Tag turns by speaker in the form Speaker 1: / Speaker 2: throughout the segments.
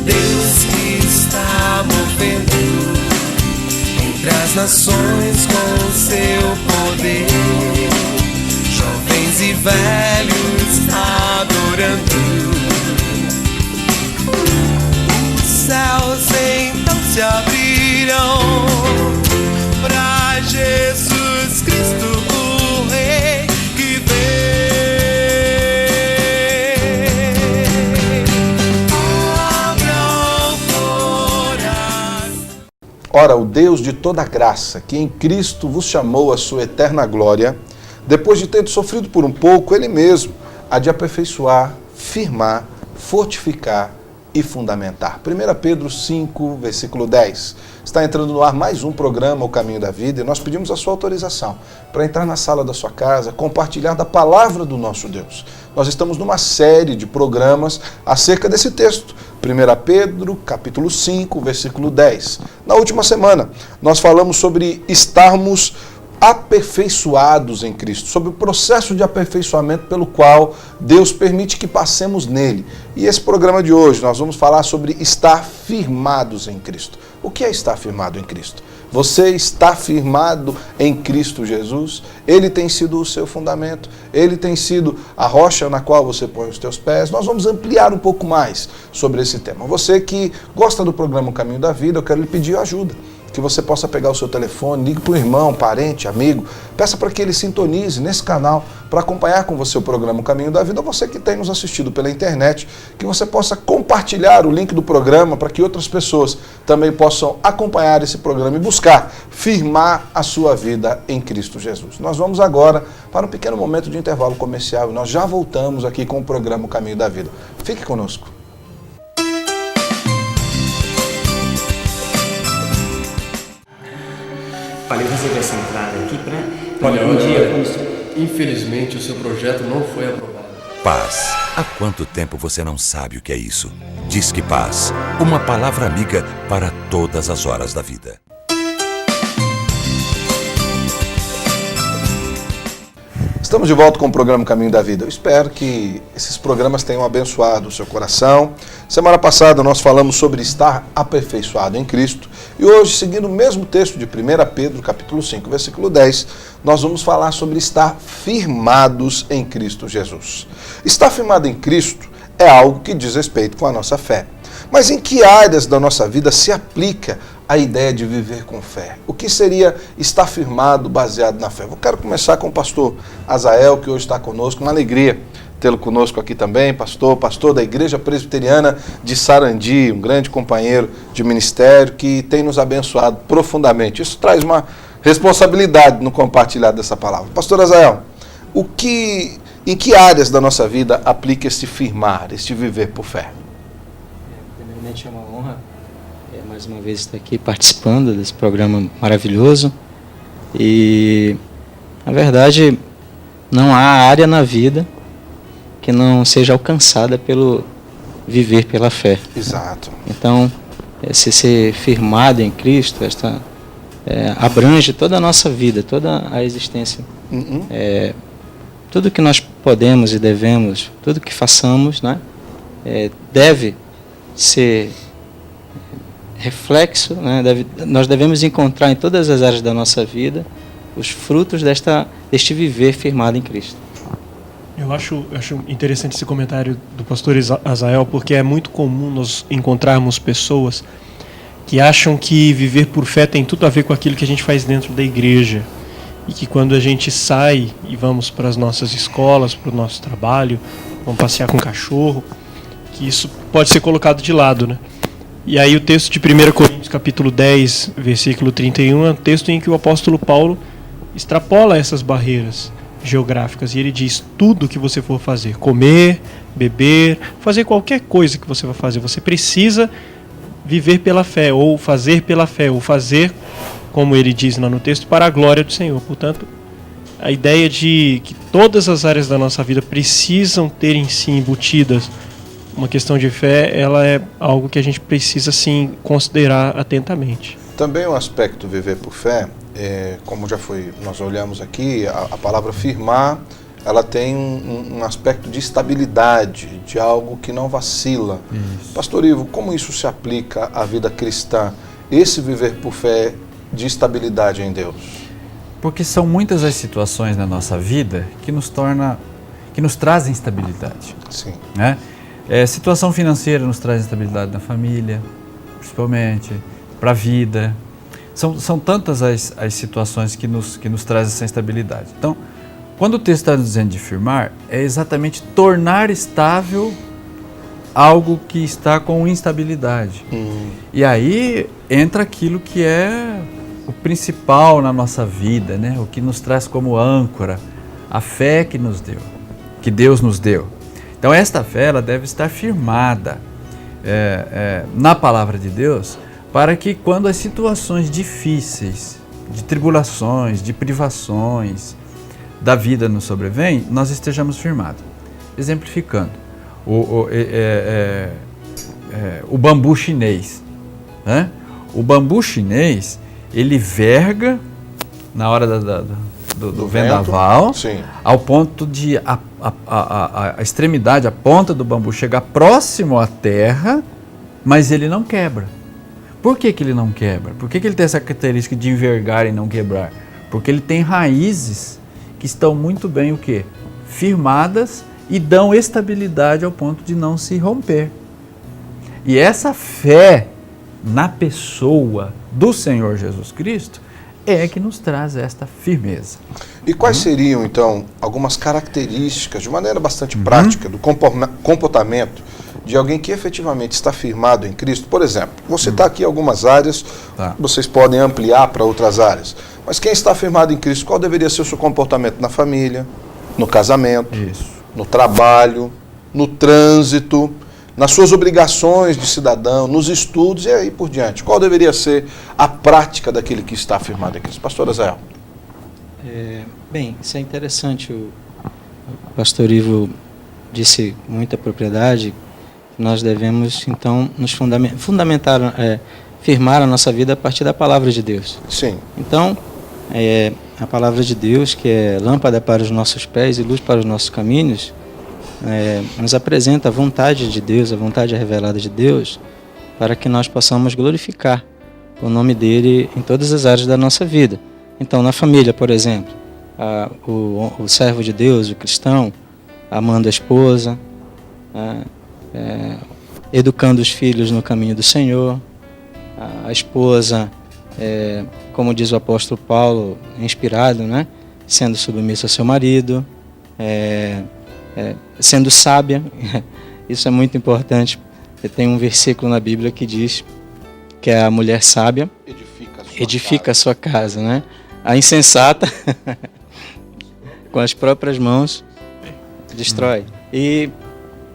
Speaker 1: Deus que está movendo entre as nações com o seu poder, jovens e velhos adorando. Os céus então se abrirão para Jesus Cristo, o Rei que vem. Abra o coração.
Speaker 2: Ora, o Deus de toda graça, que em Cristo vos chamou à sua eterna glória, depois de ter sofrido por um pouco, Ele mesmo há de aperfeiçoar, firmar, fortificar e fundamentar. 1 Pedro 5, versículo 10. Está entrando no ar mais um programa, O Caminho da Vida, e nós pedimos a sua autorização para entrar na sala da sua casa, compartilhar da palavra do nosso Deus. Nós estamos numa série de programas acerca desse texto. 1 Pedro, capítulo 5, versículo 10. Na última semana, nós falamos sobre estarmos aperfeiçoados em Cristo, sobre o processo de aperfeiçoamento pelo qual Deus permite que passemos nele. E esse programa de hoje nós vamos falar sobre estar firmados em Cristo. O que é estar firmado em Cristo? Você está firmado em Cristo Jesus? Ele tem sido o seu fundamento, ele tem sido a rocha na qual você põe os teus pés. Nós vamos ampliar um pouco mais sobre esse tema. Você que gosta do programa O Caminho da Vida, eu quero lhe pedir ajuda. Que você possa pegar o seu telefone, ligue para um irmão, parente, amigo, peça para que ele sintonize nesse canal para acompanhar com você o programa O Caminho da Vida, ou você que tem nos assistido pela internet, que você possa compartilhar o link do programa para que outras pessoas também possam acompanhar esse programa e buscar firmar a sua vida em Cristo Jesus. Nós vamos agora para um pequeno momento de intervalo comercial e nós já voltamos aqui com o programa O Caminho da Vida. Fique conosco.
Speaker 3: Falei resolver essa entrada aqui para
Speaker 4: Olha,
Speaker 3: um dia...
Speaker 4: infelizmente o seu projeto não foi aprovado.
Speaker 5: Paz. Há quanto tempo você não sabe o que é isso? Disque Paz, uma palavra amiga para todas as horas da vida.
Speaker 2: Estamos de volta com o programa Caminho da Vida. Eu espero que esses programas tenham abençoado o seu coração. Semana passada nós falamos sobre estar aperfeiçoado em Cristo. E hoje, seguindo o mesmo texto de 1 Pedro, capítulo 5, versículo 10, nós vamos falar sobre estar firmados em Cristo Jesus. Estar firmado em Cristo é algo que diz respeito com a nossa fé. Mas em que áreas da nossa vida se aplica a ideia de viver com fé? O que seria estar firmado, baseado na fé? Eu quero começar com o pastor Azael, que hoje está conosco. Uma alegria tê-lo conosco aqui também, pastor da Igreja Presbiteriana de Sarandi, um grande companheiro de ministério que tem nos abençoado profundamente. Isso traz uma responsabilidade no compartilhar dessa palavra. Pastor Azael, em que áreas da nossa vida aplica este firmar, este viver por fé?
Speaker 3: Primeiramente é uma honra mais uma vez estar aqui participando desse programa maravilhoso. E, na verdade, não há área na vida que não seja alcançada pelo viver pela fé.
Speaker 2: Exato.
Speaker 3: Então, se ser firmado em Cristo, abrange toda a nossa vida, toda a existência. Tudo que nós podemos e devemos, tudo que façamos, né, deve ser reflexo, né, nós devemos encontrar em todas as áreas da nossa vida os frutos deste viver firmado em Cristo.
Speaker 6: Eu acho interessante esse comentário do pastor Azael, porque é muito comum nós encontrarmos pessoas que acham que viver por fé tem tudo a ver com aquilo que a gente faz dentro da igreja. E que quando a gente sai e vamos para as nossas escolas, para o nosso trabalho, vamos passear com o cachorro, que isso pode ser colocado de lado, né? E aí o texto de 1 Coríntios, capítulo 10, versículo 31, é um texto em que o apóstolo Paulo extrapola essas barreiras geográficas. E ele diz, tudo que você for fazer, comer, beber, fazer qualquer coisa que você vai fazer, você precisa viver pela fé, ou fazer, como ele diz lá no texto, para a glória do Senhor. Portanto, a ideia de que todas as áreas da nossa vida precisam ter em si embutidas uma questão de fé, ela é algo que a gente precisa, sim, considerar atentamente.
Speaker 2: Também o aspecto viver por fé, como nós olhamos aqui, a palavra firmar ela tem um aspecto de estabilidade, de algo que não vacila.
Speaker 7: Isso.
Speaker 2: Pastor Ivo, como isso se aplica à vida cristã? Esse viver por fé de estabilidade em Deus?
Speaker 7: Porque são muitas as situações na nossa vida que nos trazem instabilidade.
Speaker 2: Sim.
Speaker 7: Né? Situação financeira nos traz instabilidade na família, principalmente, para a vida. São tantas as situações que nos trazem essa instabilidade. Então, quando o texto está dizendo de firmar, é exatamente tornar estável algo que está com instabilidade. E aí entra aquilo que é o principal na nossa vida, né? O que nos traz como âncora, a fé que nos deu, que Deus nos deu. Então esta fé ela deve estar firmada na palavra de Deus, para que quando as situações difíceis, de tribulações, de privações da vida nos sobrevêm, nós estejamos firmados. Exemplificando, o bambu chinês, né? O bambu chinês, ele verga na hora do vendaval, ao ponto de a extremidade, a ponta do bambu chegar próximo à terra, mas ele não quebra. Por que ele não quebra? Por que ele tem essa característica de envergar e não quebrar? Porque ele tem raízes que estão muito bem o quê? Firmadas e dão estabilidade ao ponto de não se romper. E essa fé na pessoa do Senhor Jesus Cristo é que nos traz esta firmeza.
Speaker 2: E quais seriam, então, algumas características, de maneira bastante prática, do comportamento de alguém que efetivamente está firmado em Cristo? Por exemplo, vou citar aqui algumas áreas, vocês podem ampliar para outras áreas, mas quem está firmado em Cristo, qual deveria ser o seu comportamento na família, no casamento, no trabalho, no trânsito, nas suas obrigações de cidadão, nos estudos e aí por diante? Qual deveria ser a prática daquele que está firmado em Cristo? Pastor Azael.
Speaker 3: Bem, isso é interessante. O pastor Ivo disse com muita propriedade. Nós devemos, então, nos fundamentar, firmar a nossa vida a partir da palavra de Deus.
Speaker 2: Sim.
Speaker 3: Então, a palavra de Deus, que é lâmpada para os nossos pés e luz para os nossos caminhos, nos apresenta a vontade de Deus, a vontade revelada de Deus, para que nós possamos glorificar o nome dele em todas as áreas da nossa vida. Então, na família, por exemplo, o servo de Deus, o cristão, amando a esposa, educando os filhos no caminho do Senhor, a esposa, como diz o apóstolo Paulo, inspirado, né? Sendo submissa ao seu marido, sendo sábia. Isso é muito importante. Tem um versículo na Bíblia que diz que a mulher sábia edifica a sua casa, né? A insensata com as próprias mãos destrói. E,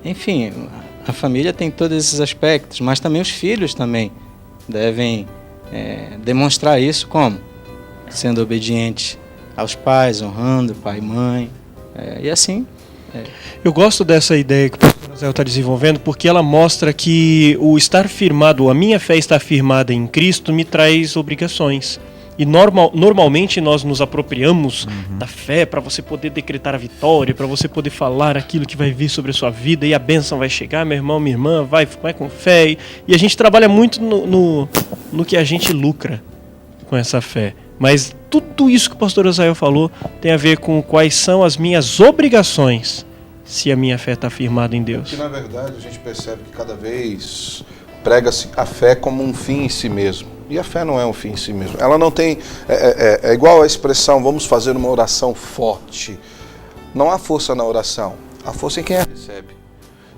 Speaker 3: enfim, a família tem todos esses aspectos, mas também os filhos também devem demonstrar isso como? Sendo obedientes aos pais, honrando pai e mãe, e assim.
Speaker 6: Eu gosto dessa ideia que o pastor Azael está desenvolvendo, porque ela mostra que o estar firmado, a minha fé estar firmada em Cristo, me traz obrigações. E normalmente nós nos apropriamos da fé para você poder decretar a vitória, para você poder falar aquilo que vai vir sobre a sua vida e a bênção vai chegar, meu irmão, minha irmã, vai com fé. E a gente trabalha muito no que a gente lucra com essa fé. Mas tudo isso que o pastor Azael falou tem a ver com quais são as minhas obrigações se a minha fé está firmada em Deus.
Speaker 2: Que na verdade a gente percebe que cada vez prega-se a fé como um fim em si mesmo. E a fé não é um fim em si mesmo. Ela não tem... É igual a expressão, vamos fazer uma oração forte. Não há força na oração. Há força em quem a recebe.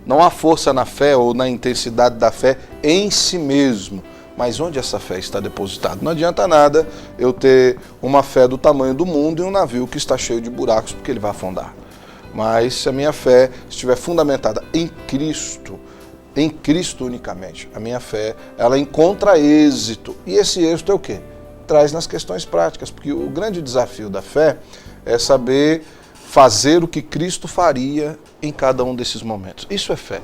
Speaker 2: Não há força na fé ou na intensidade da fé em si mesmo. Mas onde essa fé está depositada? Não adianta nada eu ter uma fé do tamanho do mundo e um navio que está cheio de buracos porque ele vai afundar. Mas se a minha fé estiver fundamentada em Cristo unicamente, a minha fé, ela encontra êxito. E esse êxito é o quê? Traz nas questões práticas, porque o grande desafio da fé é saber fazer o que Cristo faria em cada um desses momentos. Isso é fé.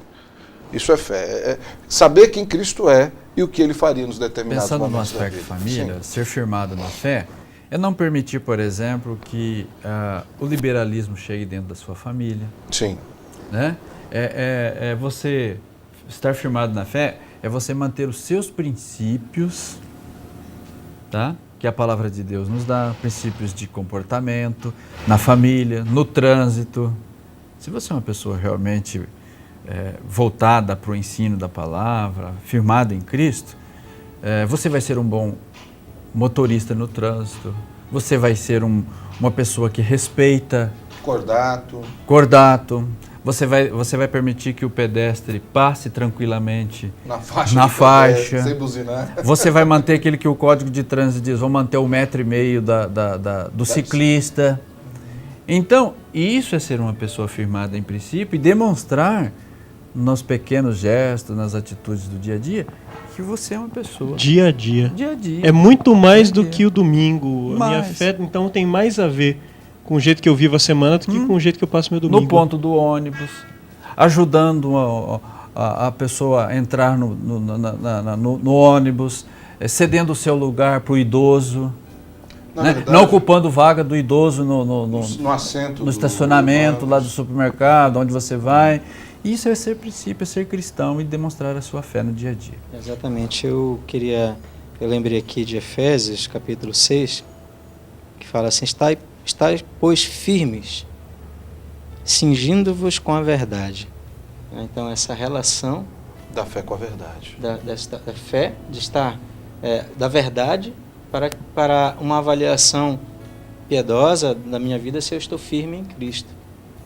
Speaker 2: Isso é fé. É saber quem Cristo é e o que ele faria nos determinados
Speaker 7: momentos
Speaker 2: da vida.
Speaker 7: Pensando no aspecto família, ser firmado na fé É não permitir, por exemplo, que o liberalismo chegue dentro da sua família.
Speaker 2: Sim.
Speaker 7: Né? É você estar firmado na fé, é você manter os seus princípios, tá? Que a palavra de Deus nos dá, princípios de comportamento, na família, no trânsito. Se você é uma pessoa realmente voltada para o ensino da palavra, firmado em Cristo, você vai ser um bom motorista no trânsito, você vai ser uma pessoa que respeita. Cordato. Você vai permitir que o pedestre passe tranquilamente na faixa.
Speaker 2: Sem buzinar.
Speaker 7: Você vai manter aquele que o Código de Trânsito diz, vão manter 1,5 m do ciclista. Então, isso é ser uma pessoa firmada em princípio e demonstrar nos pequenos gestos, nas atitudes do dia a dia, que você é uma pessoa.
Speaker 6: Dia a dia.
Speaker 7: Dia a dia.
Speaker 6: É muito mais do que o domingo. A minha fé, então, tem mais a ver com o jeito que eu vivo a semana do que com o jeito que eu passo meu domingo.
Speaker 7: No ponto do ônibus, ajudando a pessoa a entrar no ônibus, cedendo o seu lugar para o idoso, né?
Speaker 2: Verdade,
Speaker 7: não ocupando vaga do idoso
Speaker 2: no assento,
Speaker 7: no estacionamento lá do supermercado, onde você vai. Isso é ser princípio, é ser cristão e demonstrar a sua fé no dia a dia.
Speaker 3: Exatamente. Eu lembrei aqui de Efésios, capítulo 6, que fala assim, estáis, pois, firmes, cingindo-vos com a verdade. Então, essa relação
Speaker 2: da fé com a verdade.
Speaker 3: Da fé, de estar da verdade para uma avaliação piedosa da minha vida se eu estou firme em Cristo,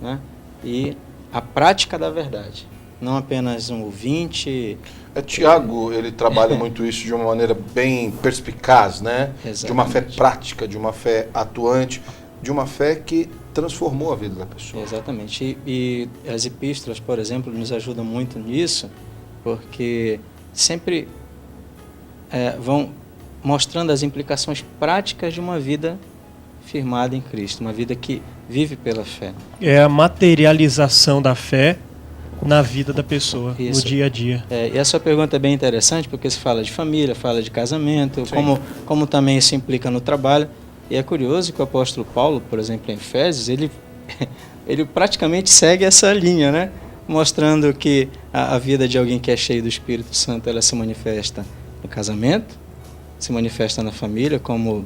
Speaker 3: né? E a prática da verdade, não apenas um ouvinte.
Speaker 2: Tiago, ele trabalha muito isso de uma maneira bem perspicaz, né?
Speaker 3: Exatamente.
Speaker 2: De uma fé prática, de uma fé atuante, de uma fé que transformou a vida da pessoa.
Speaker 3: Exatamente. E as epístolas, por exemplo, nos ajudam muito nisso, porque sempre vão mostrando as implicações práticas de uma vida firmada em Cristo, uma vida que vive pela fé.
Speaker 6: É a materialização da fé na vida da pessoa,
Speaker 3: Isso.
Speaker 6: no dia a dia.
Speaker 3: E a sua pergunta é bem interessante, porque se fala de família, fala de casamento, como também isso implica no trabalho. E é curioso que o apóstolo Paulo, por exemplo, em Efésios, ele praticamente segue essa linha, né? Mostrando que a vida de alguém que é cheio do Espírito Santo, ela se manifesta no casamento, se manifesta na família, como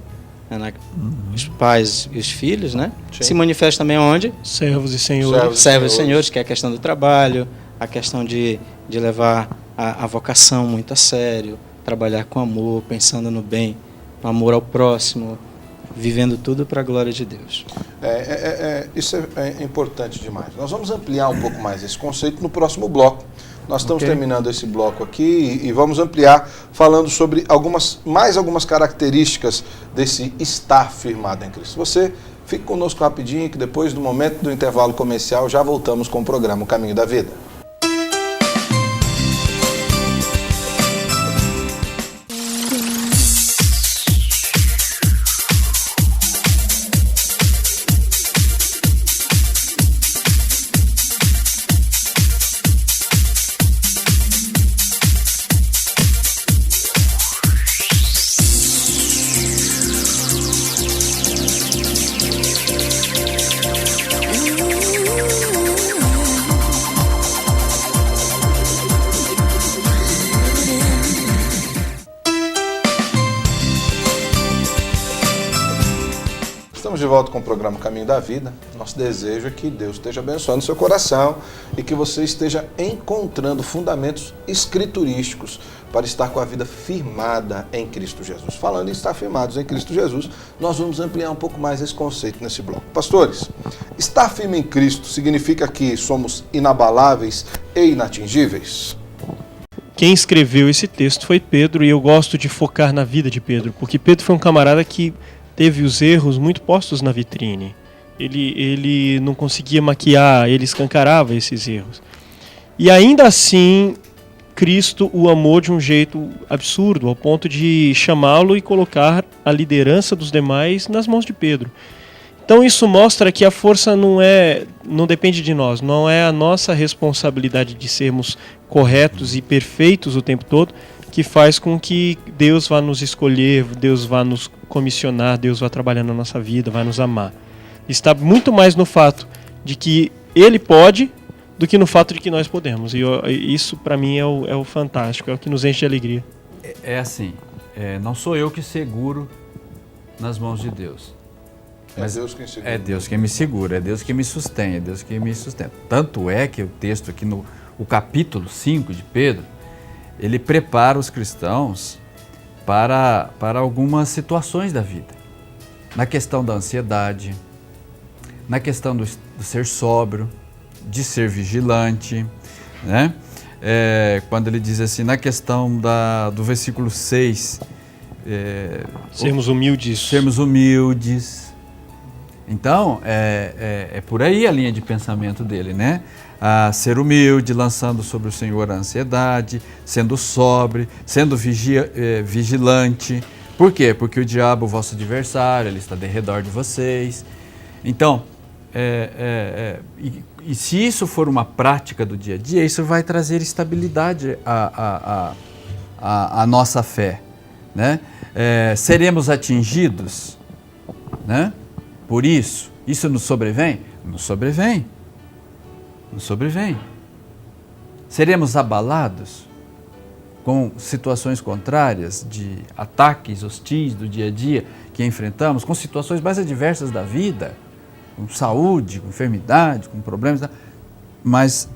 Speaker 3: os pais e os filhos, né?
Speaker 2: Sim.
Speaker 3: Se manifesta também onde?
Speaker 6: Servos e senhores.
Speaker 3: Servos e senhores, que é a questão do trabalho, a questão de levar a vocação muito a sério, trabalhar com amor, pensando no bem, no amor ao próximo, vivendo tudo para a glória de Deus.
Speaker 2: Isso é importante demais. Nós vamos ampliar um pouco mais esse conceito no próximo bloco. Nós estamos terminando esse bloco aqui e vamos ampliar falando sobre mais algumas características desse estar firmado em Cristo. Você fique conosco rapidinho que depois do momento do intervalo comercial já voltamos com o programa O Caminho da Vida. Estamos de volta com o programa Caminho da Vida. Nosso desejo é que Deus esteja abençoando o seu coração e que você esteja encontrando fundamentos escriturísticos para estar com a vida firmada em Cristo Jesus. Falando em estar firmados em Cristo Jesus, nós vamos ampliar um pouco mais esse conceito nesse bloco. Pastores, estar firme em Cristo significa que somos inabaláveis e inatingíveis?
Speaker 6: Quem escreveu esse texto foi Pedro, e eu gosto de focar na vida de Pedro, porque Pedro foi um camarada que teve os erros muito postos na vitrine. Ele não conseguia maquiar, ele escancarava esses erros. E ainda assim, Cristo o amou de um jeito absurdo, ao ponto de chamá-lo e colocar a liderança dos demais nas mãos de Pedro. Então isso mostra que a força não depende de nós, não é a nossa responsabilidade de sermos corretos e perfeitos o tempo todo que faz com que Deus vá nos escolher, Deus vá nos comissionar, Deus vá trabalhar na nossa vida, vai nos amar. Está muito mais no fato de que Ele pode do que no fato de que nós podemos. E isso, para mim, é o fantástico, é o que nos enche de alegria.
Speaker 7: É assim, não sou eu que seguro nas mãos de Deus. Mas
Speaker 2: Deus quem segura.
Speaker 7: É Deus quem me segura, é Deus quem me sustém, é Deus quem me sustenta. Tanto é que o texto aqui no capítulo 5 de Pedro, ele prepara os cristãos para algumas situações da vida. Na questão da ansiedade, na questão do ser sóbrio, de ser vigilante, né? Quando ele diz assim, na questão do versículo 6...
Speaker 6: sermos humildes.
Speaker 7: Sermos humildes. Então, é por aí a linha de pensamento dele, né? Ser humilde, lançando sobre o Senhor a ansiedade, sendo sóbrio, sendo vigilante. Por quê? Porque o diabo, o vosso adversário, ele está de redor de vocês. Então, e se isso for uma prática do dia a dia, isso vai trazer estabilidade à nossa fé, né? Seremos atingidos, né? Por isso nos sobrevém? Nos sobrevém. Nos sobrevém. Seremos abalados com situações contrárias, de ataques hostis do dia a dia que enfrentamos, com situações mais adversas da vida, com saúde, com enfermidade, com problemas, mas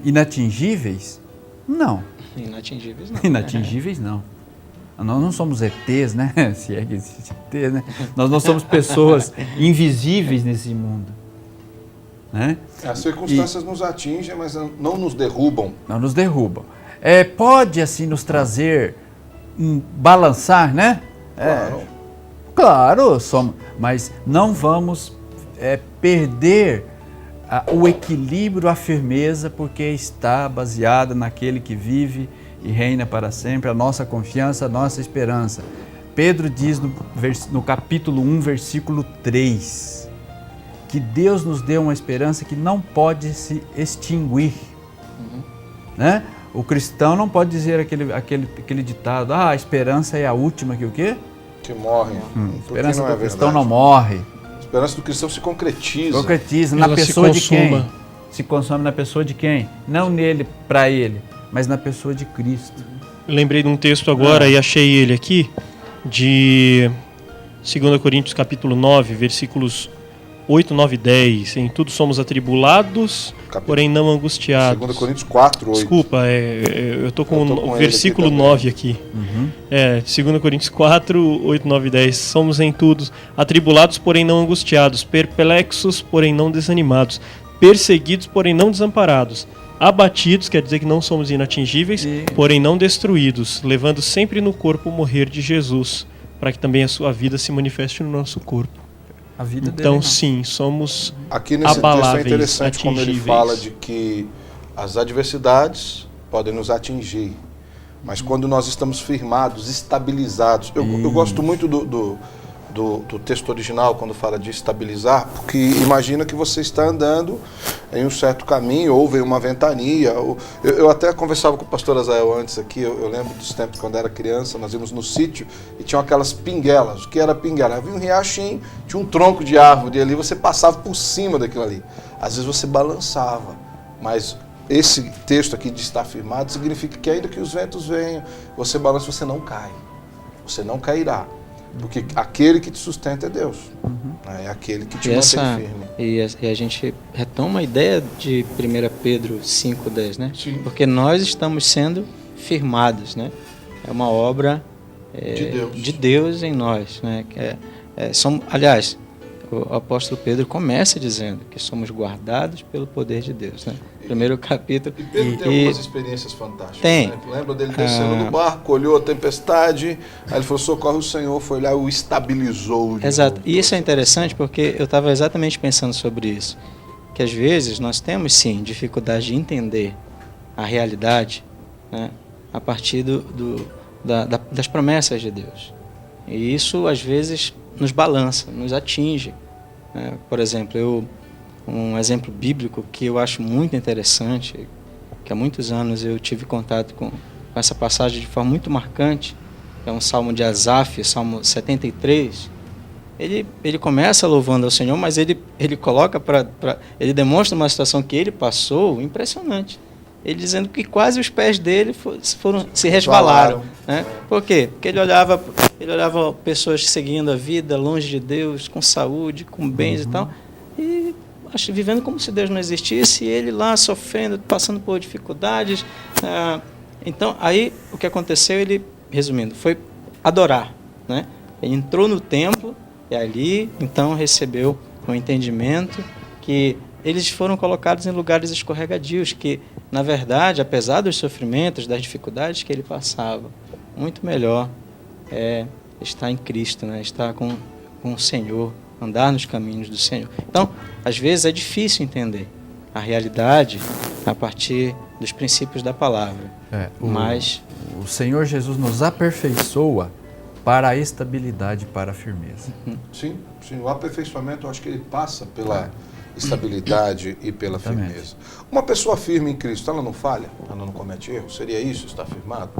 Speaker 7: inatingíveis? Não.
Speaker 3: Inatingíveis não.
Speaker 7: Inatingíveis não. Nós não somos ETs, né? Se é que existe ET, né? Nós não somos pessoas invisíveis nesse mundo, né?
Speaker 2: As circunstâncias nos atingem, mas não nos derrubam.
Speaker 7: Não nos derrubam. Pode, assim, nos trazer balançar, né? Claro, mas não vamos perder o equilíbrio, a firmeza, porque está baseada naquele que vive e reina para sempre, a nossa confiança, a nossa esperança. Pedro diz no capítulo 1, versículo 3, que Deus nos deu uma esperança que não pode se extinguir. Né? O cristão não pode dizer aquele ditado, a esperança é a última que o quê?
Speaker 2: Que morre.
Speaker 7: A esperança do cristão não morre.
Speaker 2: A esperança do cristão se concretiza.
Speaker 7: Concretiza na pessoa de quem? Se consome na pessoa de quem? Não nele, para ele, mas na pessoa de Cristo.
Speaker 6: Eu lembrei de um texto agora e achei ele aqui, de 2 Coríntios capítulo 9, versículos 8, 9 e 10. Em tudo somos atribulados, porém não angustiados.
Speaker 2: 2 Coríntios 4, 8.
Speaker 6: Desculpa, eu estou com o versículo 9 aqui. 2 Coríntios 4, 8, 9 e 10. Somos em tudo atribulados, porém não angustiados, perplexos, porém não desanimados, perseguidos, porém não desamparados, abatidos, quer dizer que não somos inatingíveis, porém não destruídos, levando sempre no corpo o morrer de Jesus, para que também a sua vida se manifeste no nosso corpo.
Speaker 7: A vida
Speaker 6: então,
Speaker 7: dele,
Speaker 6: sim, somos
Speaker 2: aqui nesse
Speaker 6: abaláveis,
Speaker 2: texto é interessante como ele
Speaker 6: atingíveis.
Speaker 2: fala de que as adversidades podem nos atingir, mas quando nós estamos firmados, estabilizados. Eu gosto muito do texto original, quando fala de estabilizar, porque imagina que você está andando em um certo caminho, ou vem uma ventania. Eu até conversava com o pastor Azael antes aqui, eu lembro dos tempos quando era criança, nós íamos no sítio e tinham aquelas pinguelas. O que era pinguela? Havia um riachinho, tinha um tronco de árvore ali, você passava por cima daquilo ali. Às vezes você balançava, mas esse texto aqui de estar firmado significa que ainda que os ventos venham, você balança, você não cai, você não cairá. Porque aquele que te sustenta é Deus. É aquele que te mantém firme.
Speaker 3: E a gente retoma a ideia de 1 Pedro 5,10, né?
Speaker 2: Sim.
Speaker 3: Porque nós estamos sendo firmados, né? É uma obra de Deus em nós, né? Aliás, o apóstolo Pedro começa dizendo que somos guardados pelo poder de Deus, né? Primeiro capítulo.
Speaker 2: E Pedro tem algumas experiências fantásticas.
Speaker 3: Tem.
Speaker 2: Né? Lembra dele descendo do barco, olhou a tempestade, aí ele falou, socorre o Senhor, foi lá e o estabilizou.
Speaker 3: Exato. E isso é interessante porque eu estava exatamente pensando sobre isso. Que às vezes nós temos, sim, dificuldade de entender a realidade, né, a partir das promessas de Deus. E isso, às vezes, nos balança, nos atinge. Né? Por exemplo, um exemplo bíblico que eu acho muito interessante, que há muitos anos eu tive contato com com essa passagem de forma muito marcante, é um salmo de Asaf, salmo 73, ele começa louvando ao Senhor, mas ele coloca ele demonstra uma situação que ele passou impressionante. Ele dizendo que quase os pés dele se resvalaram. Né? Por quê? Porque ele olhava pessoas seguindo a vida, longe de Deus, com saúde, com bens e tal, e vivendo como se Deus não existisse, e ele lá sofrendo, passando por dificuldades. Então, aí o que aconteceu, ele, resumindo, foi adorar. Né? Ele entrou no templo e ali, então, recebeu um entendimento que eles foram colocados em lugares escorregadios, que, na verdade, apesar dos sofrimentos, das dificuldades que ele passava, muito melhor é estar em Cristo, né? Estar com o Senhor, andar nos caminhos do Senhor. Então, às vezes é difícil entender a realidade a partir dos princípios da palavra. Mas
Speaker 7: o Senhor Jesus nos aperfeiçoa para a estabilidade, para a firmeza.
Speaker 2: Sim, o aperfeiçoamento, eu acho que ele passa pela estabilidade e pela firmeza. Uma pessoa firme em Cristo, ela não falha? Ela não comete erro? Seria isso, estar firmado?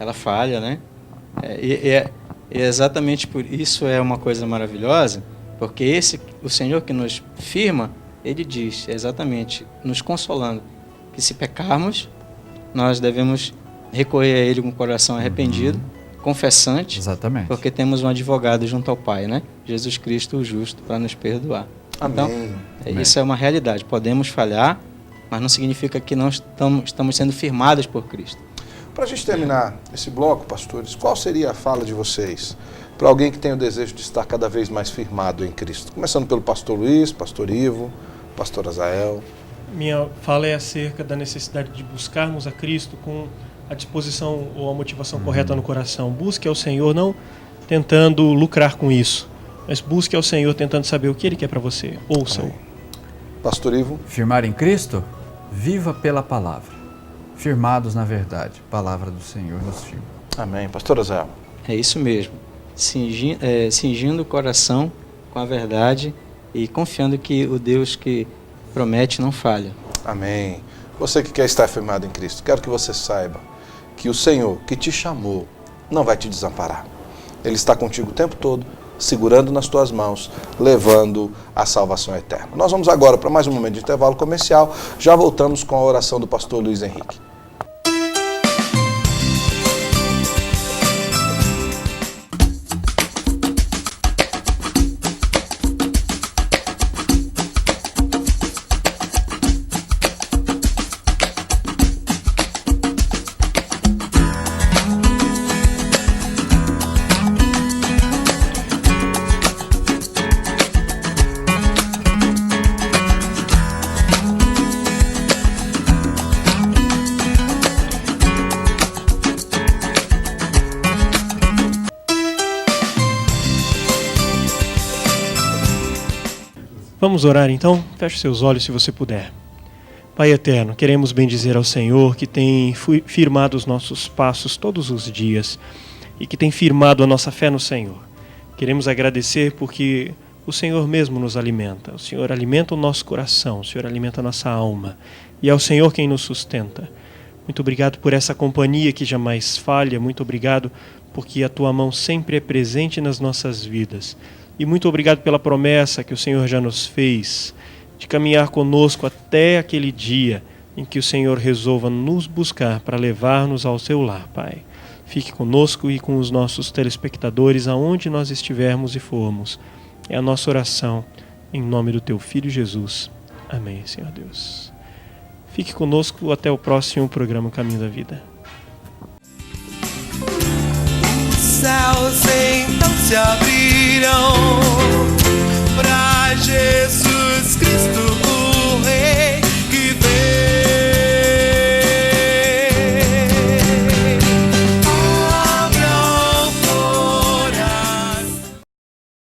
Speaker 3: Ela falha, né? E exatamente por isso é uma coisa maravilhosa, porque o Senhor que nos firma, ele diz exatamente, nos consolando, que se pecarmos, nós devemos recorrer a ele com o coração arrependido, confessante, exatamente, porque temos um advogado junto ao Pai, né? Jesus Cristo, o justo, para nos perdoar.
Speaker 2: Amém.
Speaker 3: Então, isso é uma realidade. Podemos falhar, mas não significa que não estamos sendo firmados por Cristo.
Speaker 2: Para a gente terminar esse bloco, pastores, qual seria a fala de vocês para alguém que tem o desejo de estar cada vez mais firmado em Cristo? Começando pelo pastor Luiz, pastor Ivo, pastor Azael.
Speaker 6: Minha fala é acerca da necessidade de buscarmos a Cristo com a disposição ou a motivação correta no coração. Busque ao Senhor não tentando lucrar com isso, mas busque ao Senhor tentando saber o que Ele quer para você. Ouça-o.
Speaker 2: Pastor Ivo.
Speaker 7: Firmar em Cristo? Viva pela palavra. Firmados na verdade. Palavra do Senhor nos firma.
Speaker 2: Amém. Pastor Azael.
Speaker 3: É isso mesmo. Cingindo o coração com a verdade e confiando que o Deus que promete não falha.
Speaker 2: Amém. Você que quer estar firmado em Cristo, quero que você saiba que o Senhor que te chamou não vai te desamparar. Ele está contigo o tempo todo, segurando nas tuas mãos, levando a salvação eterna. Nós vamos agora para mais um momento de intervalo comercial. Já voltamos com a oração do pastor Luiz Henrique.
Speaker 6: Vamos orar então? Feche seus olhos se você puder. Pai eterno, queremos bendizer ao Senhor que tem firmado os nossos passos todos os dias e que tem firmado a nossa fé no Senhor. Queremos agradecer porque o Senhor mesmo nos alimenta. O Senhor alimenta o nosso coração, o Senhor alimenta a nossa alma e é o Senhor quem nos sustenta. Muito obrigado por essa companhia que jamais falha. Muito obrigado porque a Tua mão sempre é presente nas nossas vidas. E muito obrigado pela promessa que o Senhor já nos fez de caminhar conosco até aquele dia em que o Senhor resolva nos buscar para levar-nos ao seu lar, Pai. Fique conosco e com os nossos telespectadores aonde nós estivermos e formos. É a nossa oração em nome do Teu Filho Jesus. Amém, Senhor Deus. Fique conosco até o próximo programa Caminho da Vida.
Speaker 1: Céus então se abriram pra Jesus.